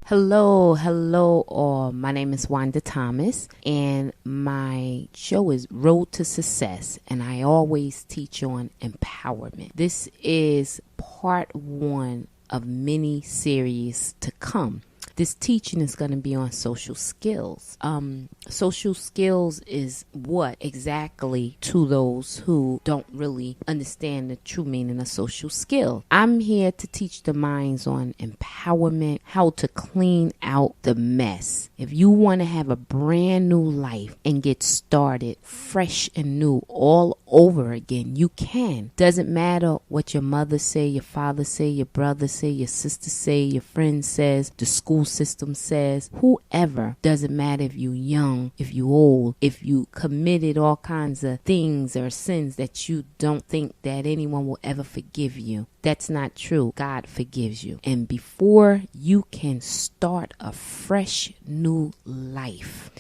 Hello, all. My name is Wanda Thomas, and my show is Road to Success, and I always teach on empowerment. This is part one of many series to come. This teaching is going to be on social skills. Social skills is what exactly to those who don't really understand the true meaning of social skill. I'm here to teach the minds on empowerment, how to clean out the mess. If you want to have a brand new life and get started fresh and new all over again, you can. Doesn't matter what your mother say, your father say, your brother say, your sister say, your friend says, the school system says, whoever. Doesn't matter if you young, if you old, if you committed all kinds of things or sins that you don't think that anyone will ever forgive you. That's not true. God forgives you. And before you can start a fresh new life,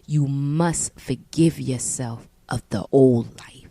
you must forgive yourself of the old life.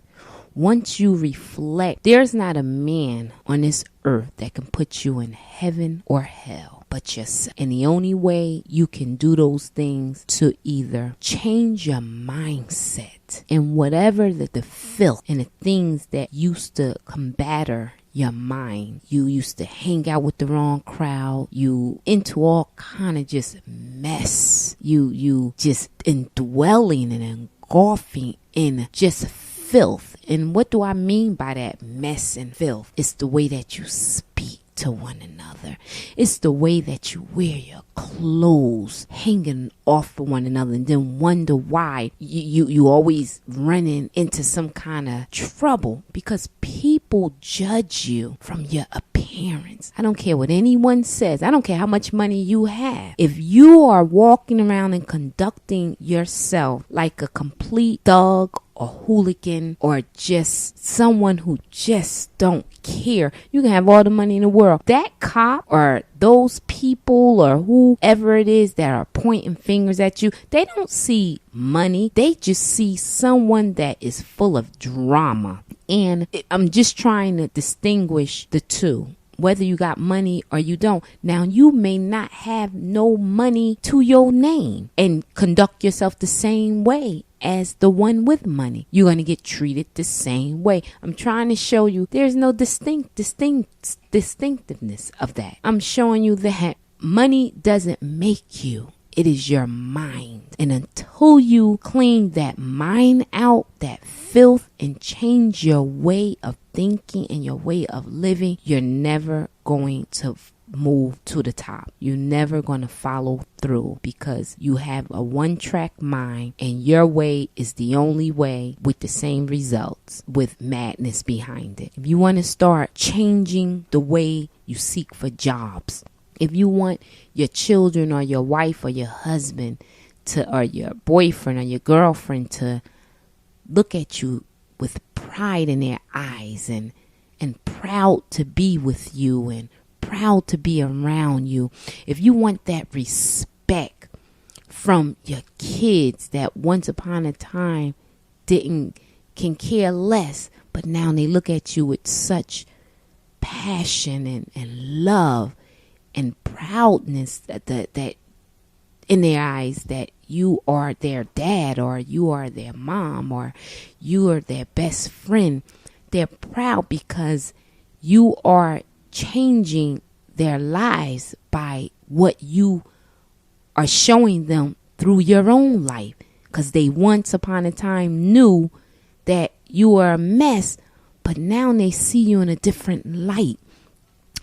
Once you reflect, there's not a man on this earth that can put you in heaven or hell but yourself. And the only way you can do those things to either change your mindset and whatever the filth and the things that used to combatter your mind. You used to hang out with the wrong crowd. You into all kind of just mess. You just indwelling and engulfing in just filth. And what do I mean by that mess and filth? It's the way that you speak to one another. It's the way that you wear your clothes, hanging off of one another, and then wonder why you always running into some kind of trouble because people judge you from your appearance. I don't care what anyone says. I don't care how much money you have. If you are walking around and conducting yourself like a complete thug or hooligan or just someone who just don't care, you can have all the money in the world. That cop or those people or whoever it is that are pointing fingers at you, they don't see money. They just see someone that is full of drama. And I'm just trying to distinguish the two. Whether you got money or you don't. Now, you may not have no money to your name and conduct yourself the same way as the one with money. You're going to get treated the same way. I'm trying to show you there's no distinctiveness of that. I'm showing you that money doesn't make you. It is your mind. And until you clean that mind out, that filth, and change your way of thinking and your way of living, you're never going to move to the top. You're never going to follow through because you have a one-track mind and your way is the only way with the same results with madness behind it. If you want to start changing the way you seek for jobs, if you want your children or your wife or your husband to, or your boyfriend or your girlfriend to look at you with pride in their eyes and proud to be with you and proud to be around you, if you want that respect from your kids that once upon a time can care less, but now they look at you with such passion and love and proudness that in their eyes that you are their dad or you are their mom or you are their best friend. They're proud because you are changing their lives by what you are showing them through your own life, because they once upon a time knew that you were a mess, but now they see you in a different light.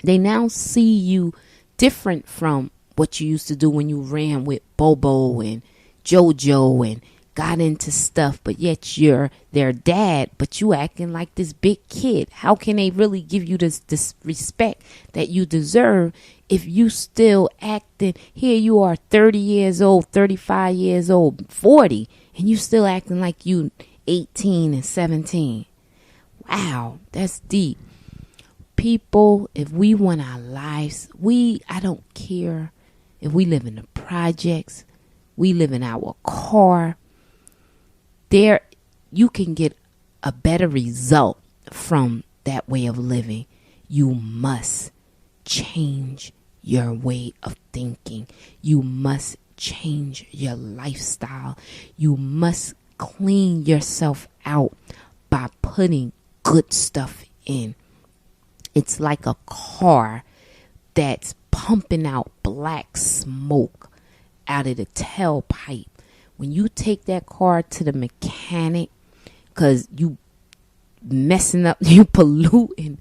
They now see you different from what you used to do when you ran with Bobo and JoJo and got into stuff, but yet you're their dad, but you acting like this big kid. How can they really give you this respect that you deserve if you still acting? Here you are 30 years old, 35 years old, 40, and you still acting like you 18 and 17. Wow, that's deep. People, if we want our lives, I don't care if we live in the projects, we live in our car, there you can get a better result from that way of living. You must change your way of thinking. You must change your lifestyle. You must clean yourself out by putting good stuff in. It's like a car that's pumping out black smoke out of the tailpipe. When you take that car to the mechanic, because you messing up, you polluting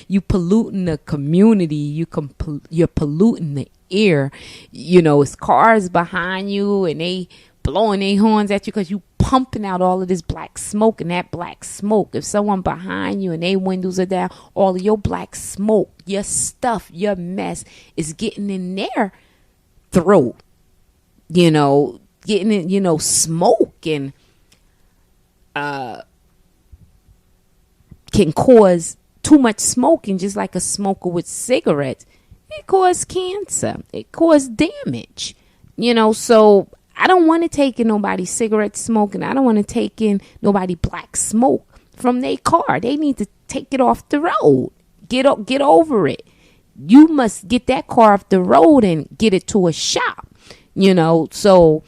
you polluting the community, you're polluting the air. It's cars behind you and they blowing their horns at you because you pumping out all of this black smoke. And that black smoke, if someone behind you and their windows are down, all of your black smoke, your stuff, your mess is getting in their throat, getting in, smoke and can cause too much smoking, just like a smoker with cigarettes. It causes cancer. It causes damage. So I don't want to take in nobody's cigarette smoke, and I don't want to take in nobody black smoke from their car. They need to take it off the road. Get over it. You must get that car off the road and get it to a shop. So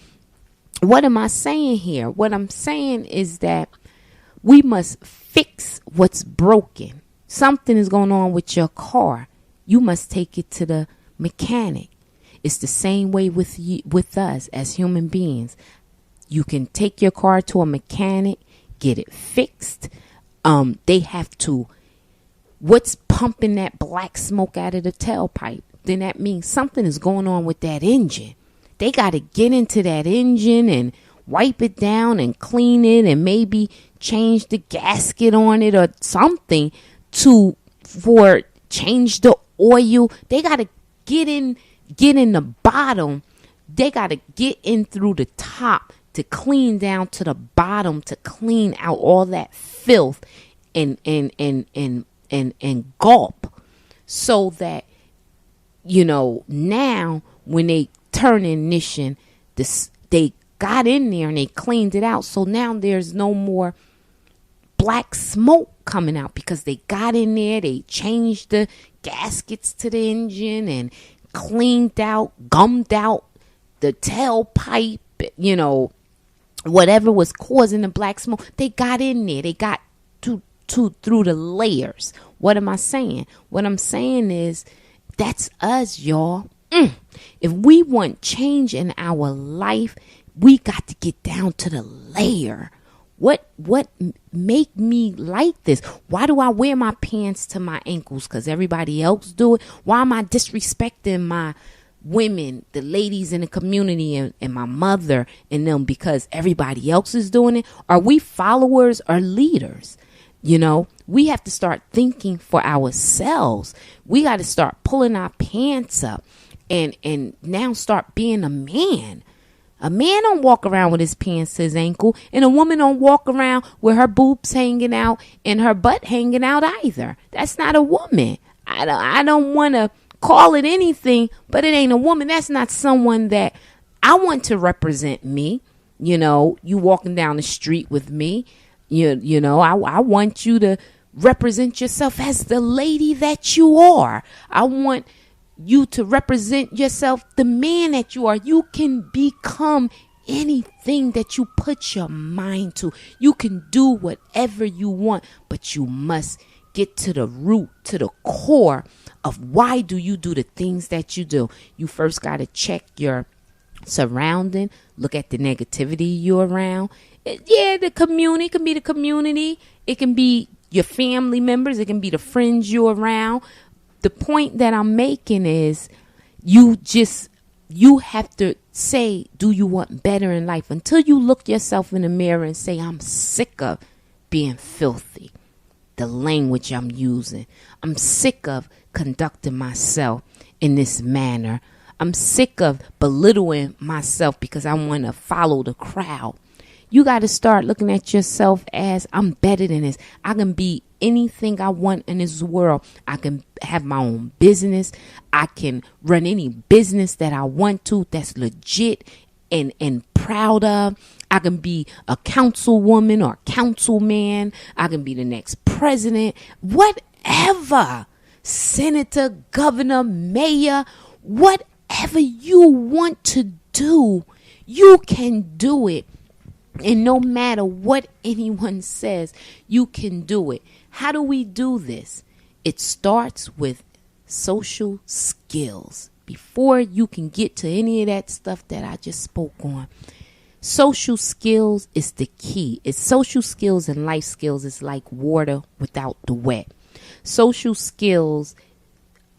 what am I saying here? What I'm saying is that we must fix what's broken. Something is going on with your car. You must take it to the mechanic. It's the same way with us as human beings. You can take your car to a mechanic, get it fixed. They have to, what's pumping that black smoke out of the tailpipe? Then that means something is going on with that engine. They got to get into that engine and wipe it down and clean it and maybe change the gasket on it or something for change the oil. They got to get in the bottom. They got to get in through the top to clean down to the bottom, to clean out all that filth and gulp, so that now when they turn ignition, they got in there and they cleaned it out. So now there's no more black smoke coming out because they got in there, they changed the gaskets to the engine and cleaned out, gummed out the tailpipe, whatever was causing the black smoke. They got in there. They got through the layers. What am I saying? What I'm saying is that's us, y'all. If we want change in our life, we got to get down to the layer. What make me like this? Why do I wear my pants to my ankles? Because everybody else do it. Why am I disrespecting my women, the ladies in the community, and my mother and them because everybody else is doing it? Are we followers or leaders? We have to start thinking for ourselves. We got to start pulling our pants up and now start being a man. A man don't walk around with his pants to his ankle, and a woman don't walk around with her boobs hanging out and her butt hanging out either. That's not a woman. I don't want to call it anything, but it ain't a woman. That's not someone that I want to represent me. You walking down the street with me. I want you to represent yourself as the lady that you are. I want you to represent yourself, the man that you are. You can become anything that you put your mind to. You can do whatever you want, but you must get to the root, to the core of why do you do the things that you do. You first got to check your surrounding, look at the negativity you're around. The community can be the community. It can be your family members. It can be the friends you're around. The point that I'm making is you have to say, do you want better in life? Until you look yourself in the mirror and say, I'm sick of being filthy, the language I'm using. I'm sick of conducting myself in this manner. I'm sick of belittling myself because I want to follow the crowd. You got to start looking at yourself as, I'm better than this. I can be anything I want in this world. I can have my own business. I can run any business that I want to that's legit and proud of. I can be a councilwoman or councilman. I can be the next president. Whatever. senator, governor, mayor, whatever you want to do, you can do it. And no matter what anyone says, you can do it. How do we do this? It starts with social skills. Before you can get to any of that stuff that I just spoke on, social skills is the key. It's social skills and life skills is like water without the wet. Social skills,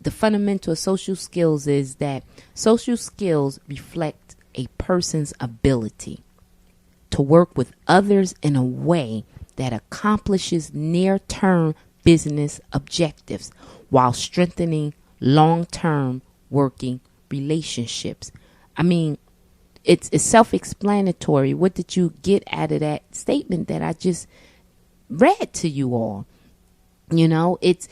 the fundamental of social skills is that social skills reflect a person's ability to work with others in a way that accomplishes near-term business objectives while strengthening long-term working relationships. I mean, it's self-explanatory. What did you get out of that statement that I just read to you all? You know, it's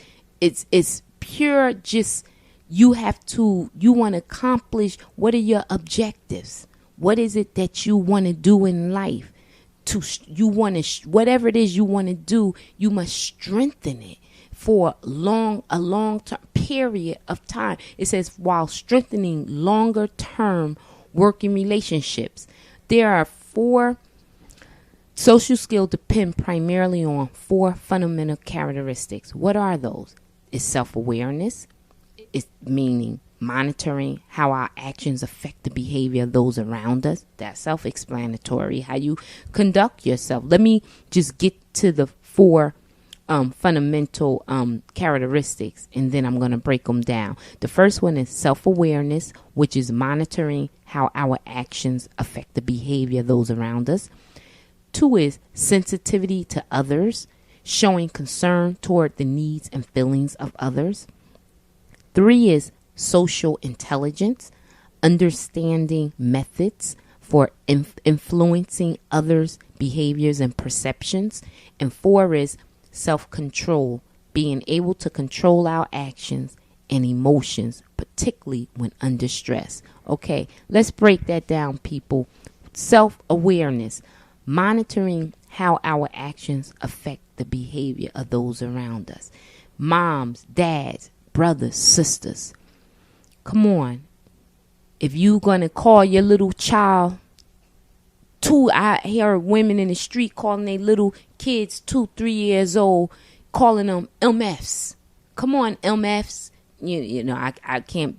pure. Just you want to accomplish. What are your objectives? What is it that you want to do in life? Whatever it is you want to do, you must strengthen it for a long term period of time. It says while strengthening longer term working relationships. There are 4 social skills depend primarily on 4 fundamental characteristics. What are those? It's self-awareness. It's meaning monitoring how our actions affect the behavior of those around us. That's self-explanatory. How you conduct yourself. Let me just get to the 4 fundamental characteristics, and then I'm going to break them down. The first one is self-awareness, which is monitoring how our actions affect the behavior of those around us. 2 is sensitivity to others, showing concern toward the needs and feelings of others. 3 is social intelligence, understanding methods for influencing others' behaviors and perceptions. And 4 is self-control, being able to control our actions and emotions, particularly when under stress. Okay, let's break that down, people. Self-awareness, monitoring how our actions affect the behavior of those around us. Moms, dads, brothers, sisters. Come on. If you're going to call your little child, I hear women in the street calling their little kids 2, 3 years old, calling them MFs. Come on, MFs. You know, I can't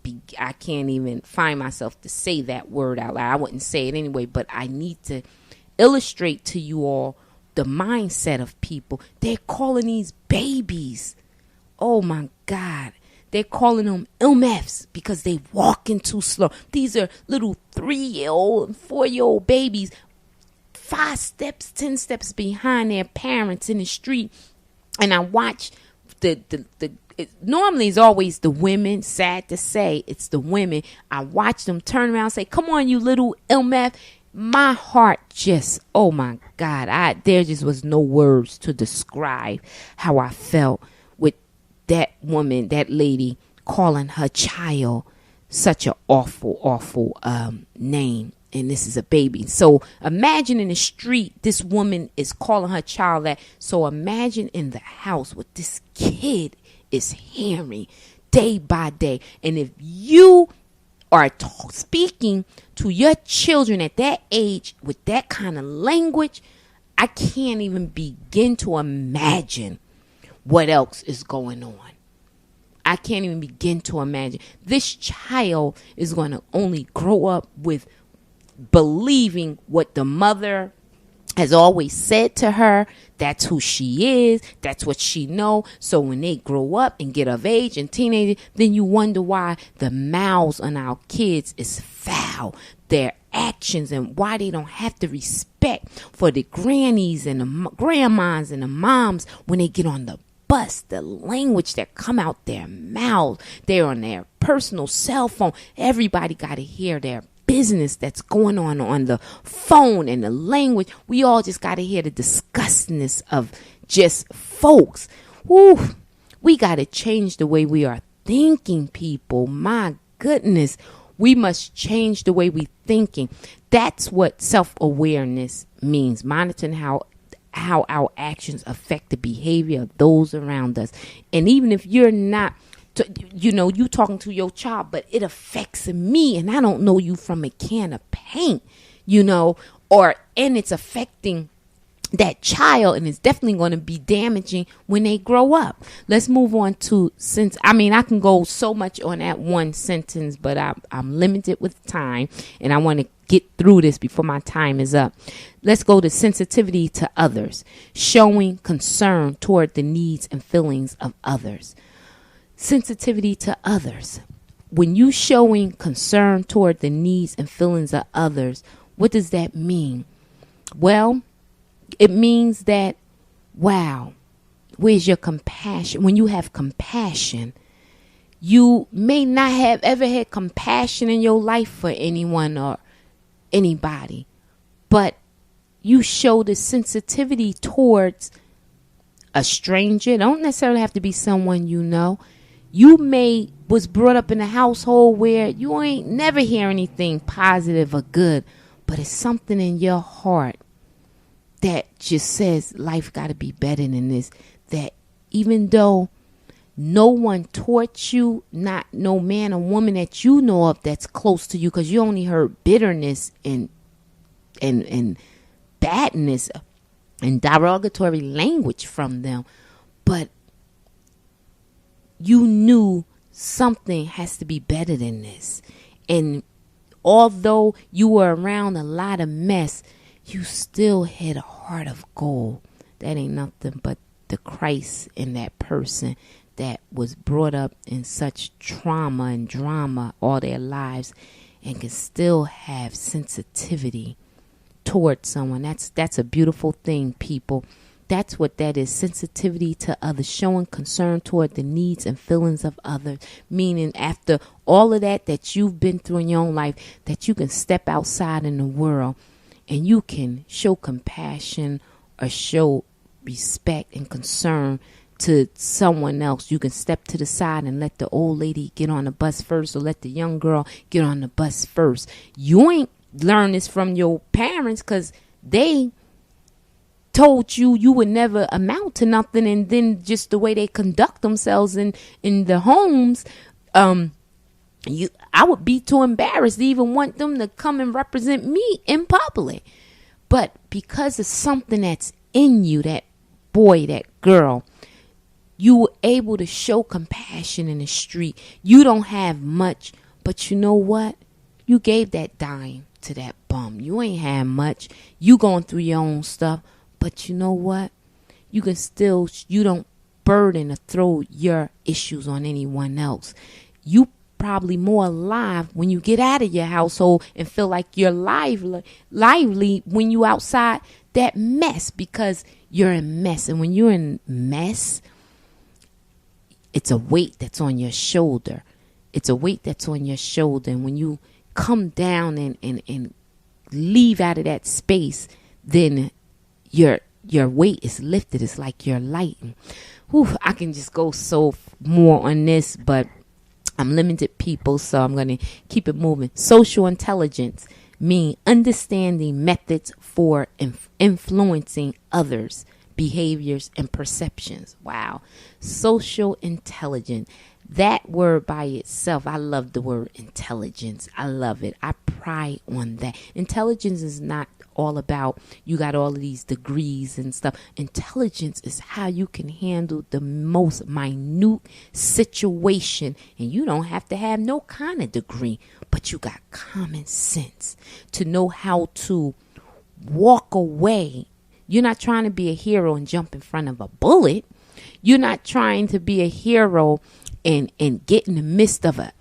even find myself to say that word out loud. I wouldn't say it anyway, but I need to illustrate to you all the mindset of people. They're calling these babies. Oh my God. They're calling them MFs because they walking too slow. These are little 3-year-old and 4-year-old babies, 5 steps, 10 steps behind their parents in the street. And I watch normally it's always the women. Sad to say, it's the women. I watch them turn around and say, "Come on, you little MF." My heart just, oh my God, there just was no words to describe how I felt with that woman, that lady, calling her child such an awful name. And this is a baby. So imagine in the street, this woman is calling her child that. So imagine in the house what this kid is hearing day by day. And if you are speaking to your children at that age with that kind of language, I can't even begin to imagine what else is going on. I can't even begin to imagine. This child is going to only grow up with believing what the mother has always said to her. That's who she is. That's what she know. So when they grow up and get of age and teenagers, then you wonder why the mouths on our kids is foul. Their actions and why they don't have the respect for the grannies and the grandmas and the moms when they get on the bus. The language that come out their mouths. They're on their personal cell phone. Everybody got to hear their business that's going on the phone and the language. We all just got to hear the disgustingness of just folks. Woo, we got to change the way we are thinking, people. My goodness, we must change the way we thinking. That's what self-awareness means. Monitoring how our actions affect the behavior of those around us. And even if you're not You talking to your child, but it affects me, and I don't know you from a can of paint, and it's affecting that child, and it's definitely going to be damaging when they grow up. Let's move on to I can go so much on that one sentence, but I'm limited with time, and I want to get through this before my time is up. Let's go to sensitivity to others, showing concern toward the needs and feelings of others. Sensitivity to others. When you showing concern toward the needs and feelings of others, what does that mean? Well, it means that, wow, where's your compassion? When you have compassion, you may not have ever had compassion in your life for anyone or anybody, but you show the sensitivity towards a stranger. It don't necessarily have to be someone you know. You was brought up in a household where you ain't never hear anything positive or good, but it's something in your heart that just says life got to be better than this. That even though no one taught you, not no man or woman that you know of that's close to you, because you only heard bitterness and badness and derogatory language from them, but you knew something has to be better than this. And although you were around a lot of mess, you still had a heart of gold. That ain't nothing but the Christ in that person that was brought up in such trauma and drama all their lives and can still have sensitivity towards someone. That's a beautiful thing, people. That's what that is. Sensitivity to others, showing concern toward the needs and feelings of others. Meaning after all of that you've been through in your own life, that you can step outside in the world and you can show compassion or show respect and concern to someone else. You can step to the side and let the old lady get on the bus first, or let the young girl get on the bus first. You ain't learn this from your parents because they told you would never amount to nothing, and then just the way they conduct themselves in the homes, I would be too embarrassed to even want them to come and represent me in public. But because of something that's in you, that boy, that girl, you were able to show compassion in the street. You don't have much, but you know what? You gave that dime to that bum. You ain't had much. You going through your own stuff. But you know what? You don't burden or throw your issues on anyone else. You probably more alive when you get out of your household and feel like you're lively when you outside that mess, because you're in mess. And when you're in mess, it's a weight that's on your shoulder. It's a weight that's on your shoulder. And when you come down and leave out of that space, then your weight is lifted. It's like you're light. I can just go so more on this, but I'm limited, people, so I'm going to keep it moving. Social intelligence mean understanding methods for influencing others' behaviors and perceptions. Wow. Social intelligence. That word by itself, I love the word intelligence. I love it. I pride on that. Intelligence is not all about you got all of these degrees and stuff. Intelligence is how you can handle the most minute situation, and you don't have to have no kind of degree, but you got common sense to know how to walk away. You're not trying to be a hero and jump in front of a bullet. You're not trying to be a hero and get in the midst of a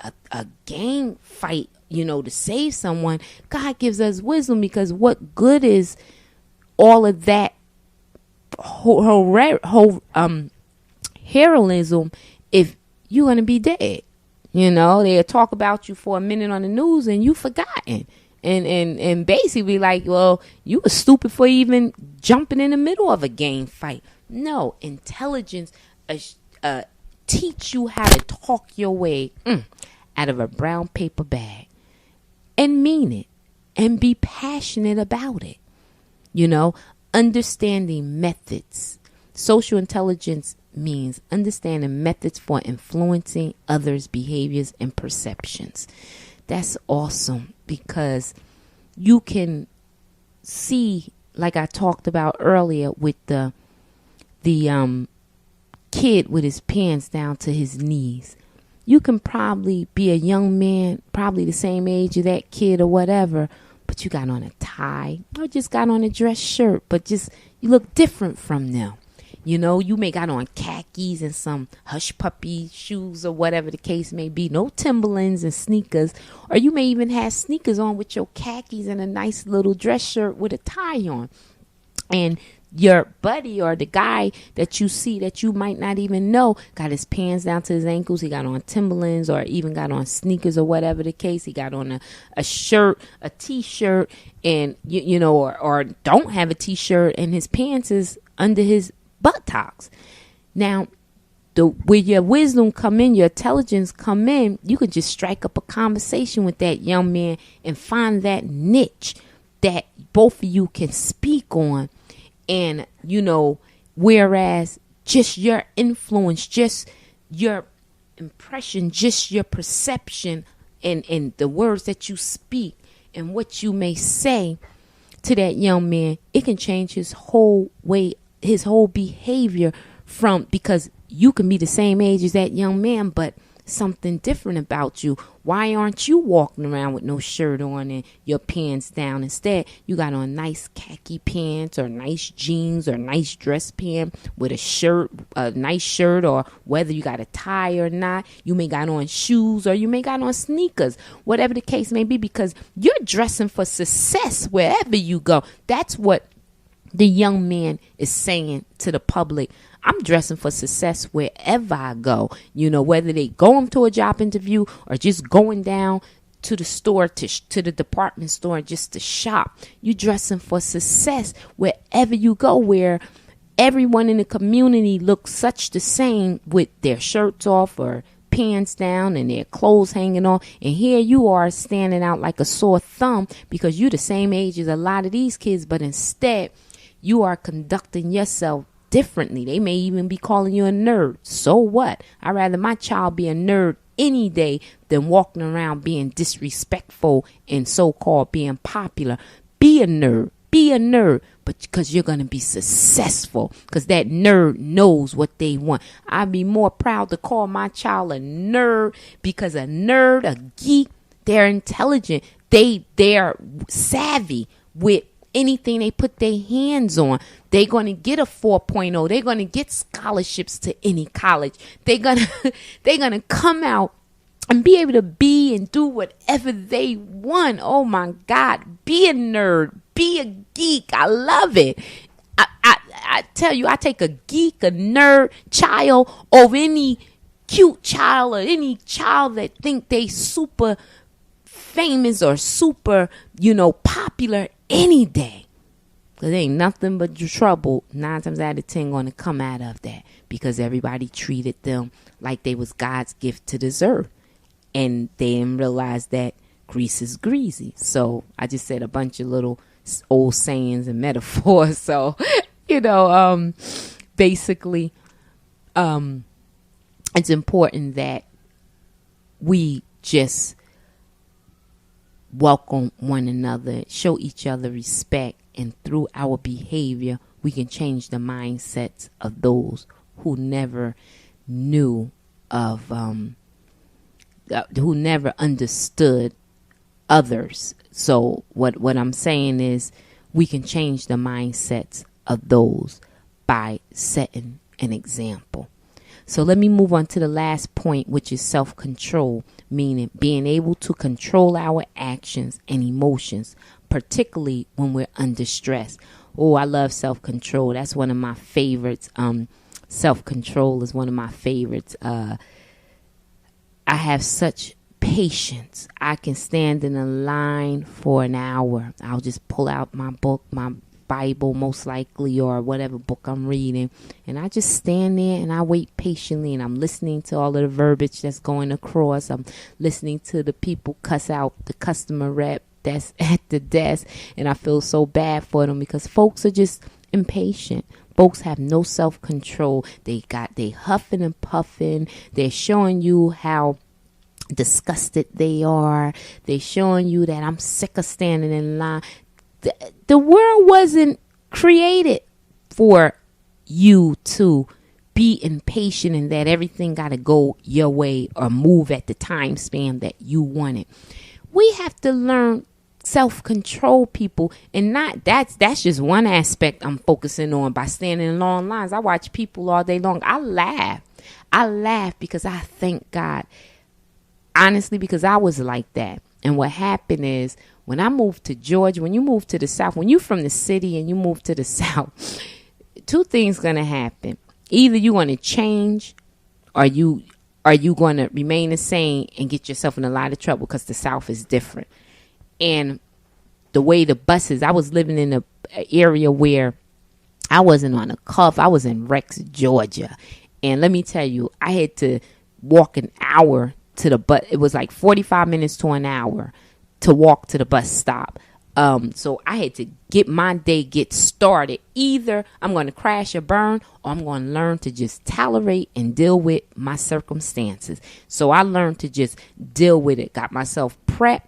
gang fight, to save someone. God gives us wisdom, because what good is all of that heroism if you're going to be dead? They'll talk about you for a minute on the news and you forgotten. And basically like, well, you were stupid for even jumping in the middle of a gang fight. No, intelligence teach you how to talk your way out of a brown paper bag and mean it and be passionate about it. Understanding methods. Social intelligence means understanding methods for influencing others' behaviors and perceptions. That's awesome because you can see, like I talked about earlier with the kid with his pants down to his knees. You can probably be a young man, probably the same age of that kid or whatever, but you got on a tie or just got on a dress shirt, but just you look different from them. You know, you may got on khakis and some hush puppy shoes or whatever the case may be. No Timberlands and sneakers. Or you may even have sneakers on with your khakis and a nice little dress shirt with a tie on. And your buddy or the guy that you see that you might not even know got his pants down to his ankles. He got on Timberlands or even got on sneakers or whatever the case. He got on a shirt, a t-shirt, and you know, or don't have a t-shirt and his pants is under his buttocks. Now, where your wisdom come in, your intelligence come in, you could just strike up a conversation with that young man and find that niche that both of you can speak on. And, you know, whereas just your influence, just your impression, just your perception and the words that you speak and what you may say to that young man, it can change his whole way, his whole behavior from, because you can be the same age as that young man, but something different about you. Why aren't you walking around with no shirt on and your pants down? Instead, you got on nice khaki pants or nice jeans or nice dress pant with a shirt, a nice shirt, or whether you got a tie or not. You may got on shoes or you may got on sneakers, whatever the case may be, because you're dressing for success wherever you go. That's what the young man is saying to the public. I'm dressing for success wherever I go. You know, whether they going to a job interview or just going down to the store, to the department store just to shop. You dressing for success wherever you go, where everyone in the community looks such the same with their shirts off or pants down and their clothes hanging on. And here you are standing out like a sore thumb because you're the same age as a lot of these kids, but instead you are conducting yourself differently. They may even be calling you a nerd. So what? I'd rather my child be a nerd any day than walking around being disrespectful and so-called being popular. Be a nerd. Be a nerd. But because you're going to be successful, because that nerd knows what they want. I'd be more proud to call my child a nerd, because a nerd, a geek, they're intelligent. They're savvy with anything they put their hands on. They're going to get a 4.0. They're going to get scholarships to any college. They're going to come out and be able to be and do whatever they want. Oh my God. Be a nerd. Be a geek. I love it. I tell you, I take a geek, a nerd child over any cute child or any child that think they super famous or super, popular any day. Because ain't nothing but trouble 9 times out of 10 going to come out of that, because everybody treated them like they was God's gift to this earth. And they didn't realize that grease is greasy. So I just said a bunch of little old sayings and metaphors. So, basically, it's important that we just welcome one another, show each other respect, and through our behavior, we can change the mindsets of those who never knew of, who never understood others. So what I'm saying is we can change the mindsets of those by setting an example. So let me move on to the last point, which is self-control, meaning being able to control our actions and emotions, particularly when we're under stress. Oh, I love self-control. That's one of my favorites. Self-control is one of my favorites. I have such patience. I can stand in a line for an hour. I'll just pull out my book, my Bible most likely, or whatever book I'm reading, and I just stand there and I wait patiently, and I'm listening to all of the verbiage that's going across. I'm listening to the people cuss out the customer rep that's at the desk, and I feel so bad for them because folks are just impatient. Folks have no self-control. They huffing and puffing. They're showing you how disgusted they are. They're showing you that I'm sick of standing in line. The world wasn't created for you to be impatient and that everything got to go your way or move at the time span that you want it. We have to learn self-control, people, and not that's just one aspect I'm focusing on by standing in long lines. I watch people all day long. I laugh because I thank God, honestly, because I was like that. And what happened is, when I moved to Georgia, when you move to the South, when you're from the city and you move to the South, two things gonna happen. Either you're gonna change, or you going to remain the same and get yourself in a lot of trouble, because the South is different. And the way the buses, I was living in an area where I wasn't on a cuff. I was in Rex, Georgia. And let me tell you, I had to walk an hour to the bus. It was like 45 minutes to an hour to walk to the bus stop. So I had to get my day get started. Either I'm going to crash or burn, or I'm going to learn to just tolerate and deal with my circumstances. So I learned to just deal with it. Got myself prepped,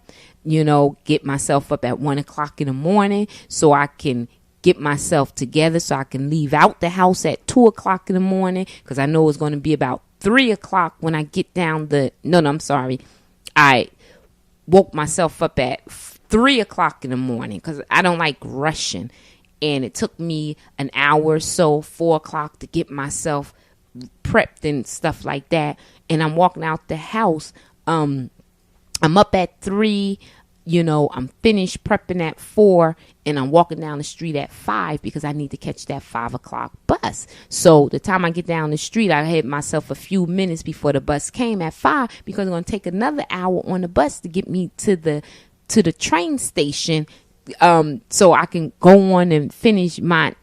get myself up at 1 o'clock in the morning so I can get myself together so I can leave out the house at 2 o'clock in the morning, because I know it's going to be about 3 o'clock when I get down I woke myself up at 3 o'clock in the morning because I don't like rushing. And it took me an hour or so, 4 o'clock, to get myself prepped and stuff like that. And I'm walking out the house. I'm up at 3. I'm finished prepping at 4, and I'm walking down the street at 5 because I need to catch that 5 o'clock bus. So the time I get down the street, I had myself a few minutes before the bus came at 5, because I'm going to take another hour on the bus to get me to the train station, so I can go on and finish my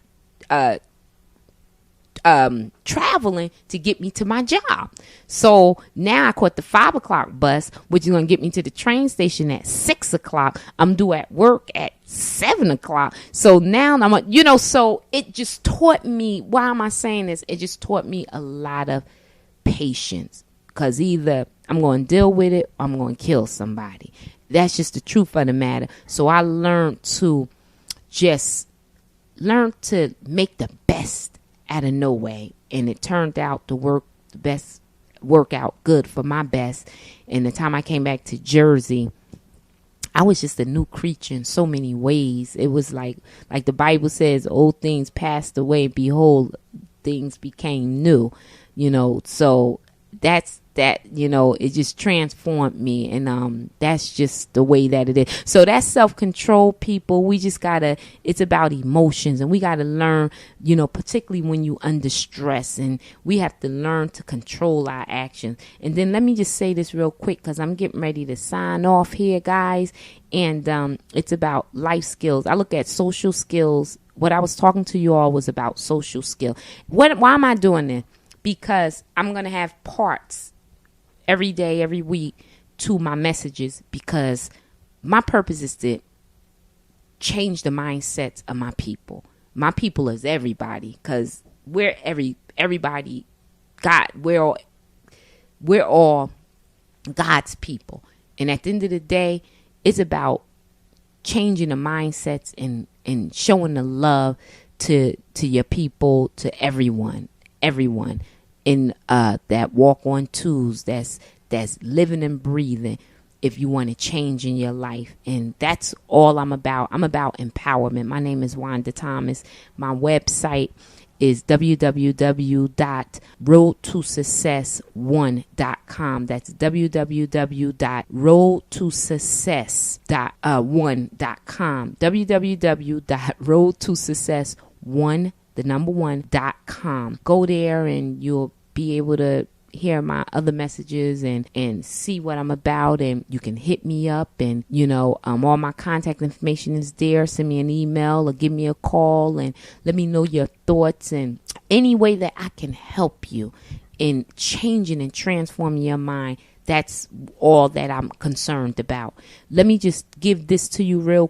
traveling to get me to my job. So now I caught the 5 o'clock bus, which is going to get me to the train station at 6 o'clock. I'm due at work at 7 o'clock. So now so it just taught me, why am I saying this? It just taught me a lot of patience, because either I'm going to deal with it or I'm going to kill somebody. That's just the truth of the matter. So I learned to make the best out of no way. And it turned out to work out good for my best. And the time I came back to Jersey, I was just a new creature in so many ways. It was like the Bible says, old things passed away, behold, things became new. So that's it just transformed me. And that's just the way that it is. So that's self-control, people. We just it's about emotions, and we gotta learn, particularly when you under stress, and we have to learn to control our actions. And then let me just say this real quick, because I'm getting ready to sign off here, guys. And it's about life skills. I look at social skills. What I was talking to you all was about social skill. Why am I doing this? Because I'm going to have parts every day, every week to my messages, because my purpose is to change the mindsets of my people. My people is everybody, because we're everybody. We're all God's people. And at the end of the day, it's about changing the mindsets and showing the love to your people, to everyone in that walk on twos, that's living and breathing, if you want to change in your life. And that's all I'm about. I'm about empowerment. My name is Wanda Thomas. My website is www.roadtosuccess1.com. That's www.roadtosuccess1.com. www.roadtosuccess1.com. Go there and you'll be able to hear my other messages and see what I'm about, and you can hit me up, and all my contact information is there. Send me an email or give me a call and let me know your thoughts, and any way that I can help you in changing and transforming your mind. That's all that I'm concerned about. Let me just give this to you real